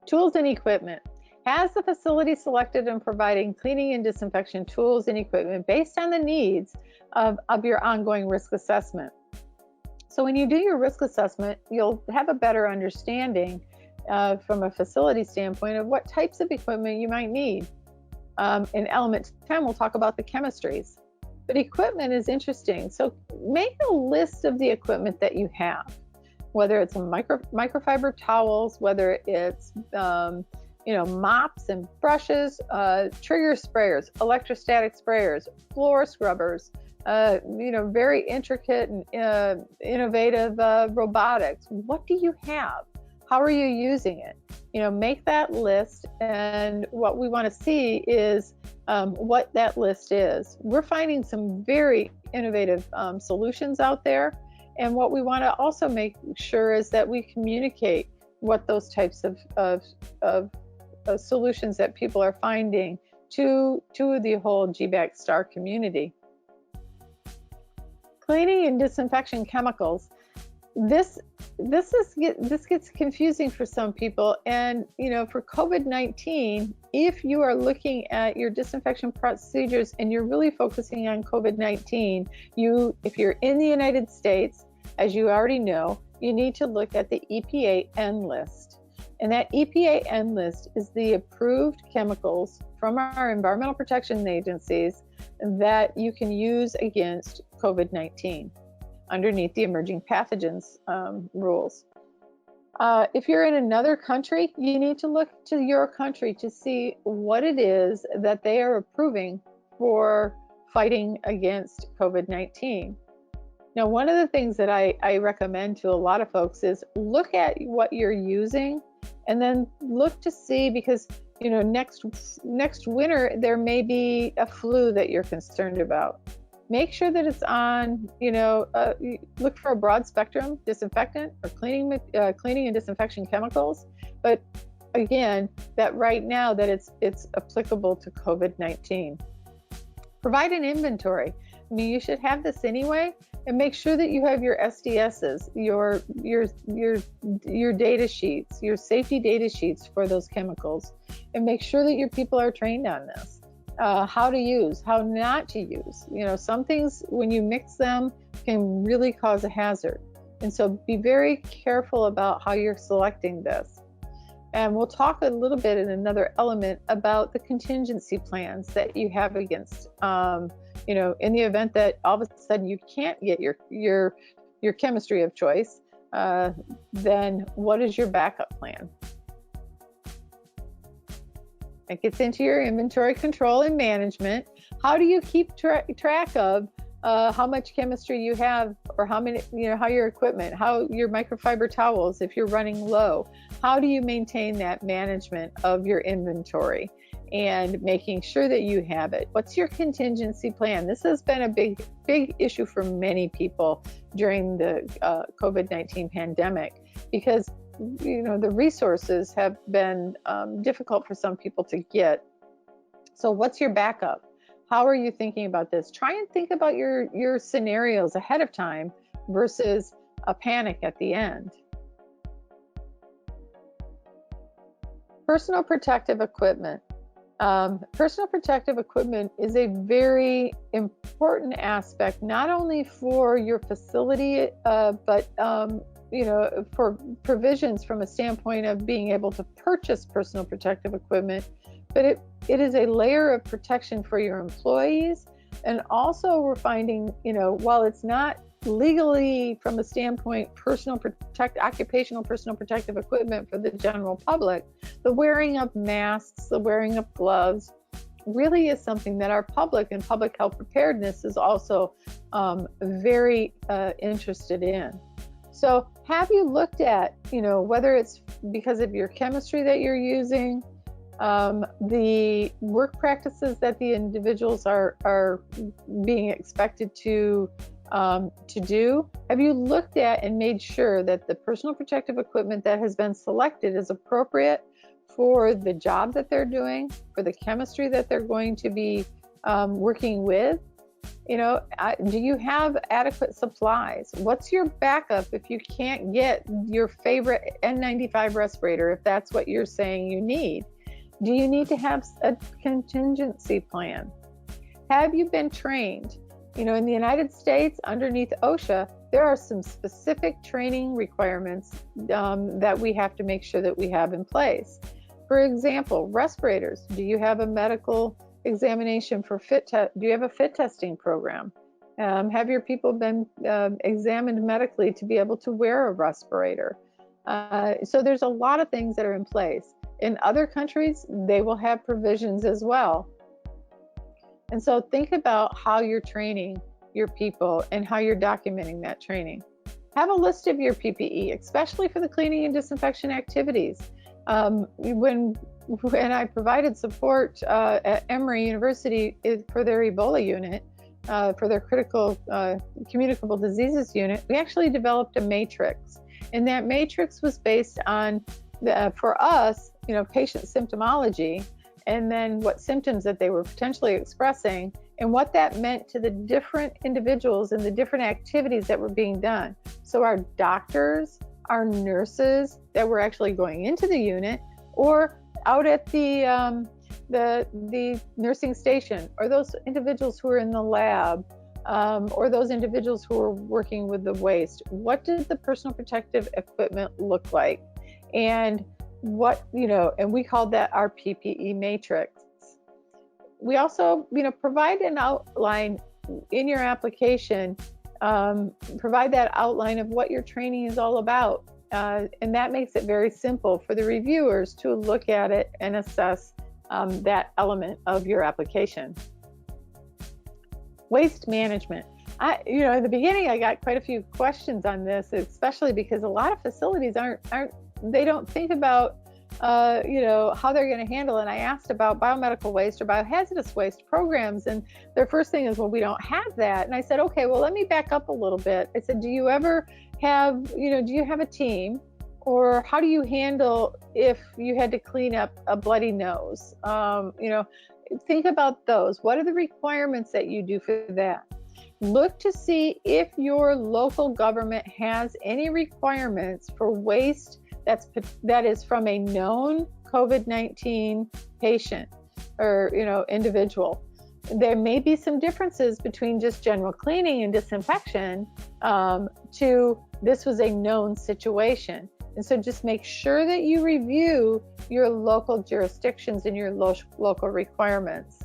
Tools and equipment. Has the facility selected and providing cleaning and disinfection tools and equipment based on the needs of your ongoing risk assessment? So when you do your risk assessment, you'll have a better understanding from a facility standpoint of what types of equipment you might need. In element 10, we'll talk about the chemistries. But equipment is interesting. So make a list of the equipment that you have, whether it's microfiber towels, whether it's mops and brushes, trigger sprayers, electrostatic sprayers, floor scrubbers, very intricate and innovative robotics. What do you have? How are you using it? Make that list, and what we want to see is what that list is. We're finding some very innovative solutions out there, and what we want to also make sure is that we communicate what those types of solutions that people are finding to the whole GBAC STAR community. Cleaning and disinfection chemicals. This gets confusing for some people, and for COVID-19, if you are looking at your disinfection procedures and you're really focusing on COVID-19, if you're in the United States, as you already know, you need to look at the EPA N list. And that EPA N list is the approved chemicals from our environmental protection agencies that you can use against COVID-19 underneath the emerging pathogens rules. If you're in another country, you need to look to your country to see what it is that they are approving for fighting against COVID-19. Now, one of the things that I recommend to a lot of folks is look at what you're using, and then look to see, because next winter there may be a flu that you're concerned about. Make sure that it's on, look for a broad spectrum disinfectant or cleaning and disinfection chemicals. But again, that right now that it's applicable to COVID-19. Provide an inventory. I mean, you should have this anyway, and make sure that you have your SDSs, your data sheets, your safety data sheets for those chemicals, and make sure that your people are trained on this. How to use, how not to use. Some things, when you mix them, can really cause a hazard. And so be very careful about how you're selecting this. And we'll talk a little bit in another element about the contingency plans that you have against, in the event that all of a sudden you can't get your chemistry of choice, then what is your backup plan? It gets into your inventory control and management. How do you keep track of how much chemistry you have, or how your equipment, how your microfiber towels, if you're running low? How do you maintain that management of your inventory and making sure that you have it? What's your contingency plan? This has been a big issue for many people during the COVID-19 pandemic, because the resources have been difficult for some people to get. So what's your backup? How are you thinking about this? Try and think about your scenarios ahead of time versus a panic at the end. Personal protective equipment. Personal protective equipment is a very important aspect, not only for your facility, but for provisions from a standpoint of being able to purchase personal protective equipment, but it is a layer of protection for your employees. And also we're finding, while it's not legally from a standpoint occupational personal protective equipment for the general public, the wearing of masks, the wearing of gloves really is something that our public and public health preparedness is also very interested in. So have you looked at, whether it's because of your chemistry that you're using, the work practices that the individuals are being expected to do? Have you looked at and made sure that the personal protective equipment that has been selected is appropriate for the job that they're doing, for the chemistry that they're going to be working with, Do you have adequate supplies? What's your backup if you can't get your favorite N95 respirator, if that's what you're saying you need? Do you need to have a contingency plan? Have you been trained? In the United States, underneath OSHA, there are some specific training requirements that we have to make sure that we have in place. For example, respirators. Do you have a medical examination for fit test? Do you have a fit testing program? Have your people been examined medically to be able to wear a respirator? So there's a lot of things that are in place. In other countries, they will have provisions as well. And so think about how you're training your people and how you're documenting that training. Have a list of your PPE, especially for the cleaning and disinfection activities. When I provided support at Emory University for their Ebola unit, for their critical communicable diseases unit, we actually developed a matrix. And that matrix was based on, for us, patient symptomology, and then what symptoms that they were potentially expressing, and what that meant to the different individuals and the different activities that were being done. So our doctors, our nurses that were actually going into the unit, or out at the nursing station, or those individuals who are in the lab, or those individuals who are working with the waste. What did the personal protective equipment look like? And and we called that our PPE matrix. We also, provide an outline in your application, provide that outline of what your training is all about. And that makes it very simple for the reviewers to look at it and assess that element of your application. Waste management. In the beginning, I got quite a few questions on this, especially because a lot of facilities they don't think about, how they're going to handle it. And I asked about biomedical waste or biohazardous waste programs, and their first thing is, well, we don't have that. And I said, okay, well, let me back up a little bit. I said, do you ever have, do you have a team, or how do you handle if you had to clean up a bloody nose? Think about those. What are the requirements that you do for that? Look to see if your local government has any requirements for waste that is from a known COVID-19 patient or individual. There may be some differences between just general cleaning and disinfection to this was a known situation. And so just make sure that you review your local jurisdictions and your local requirements.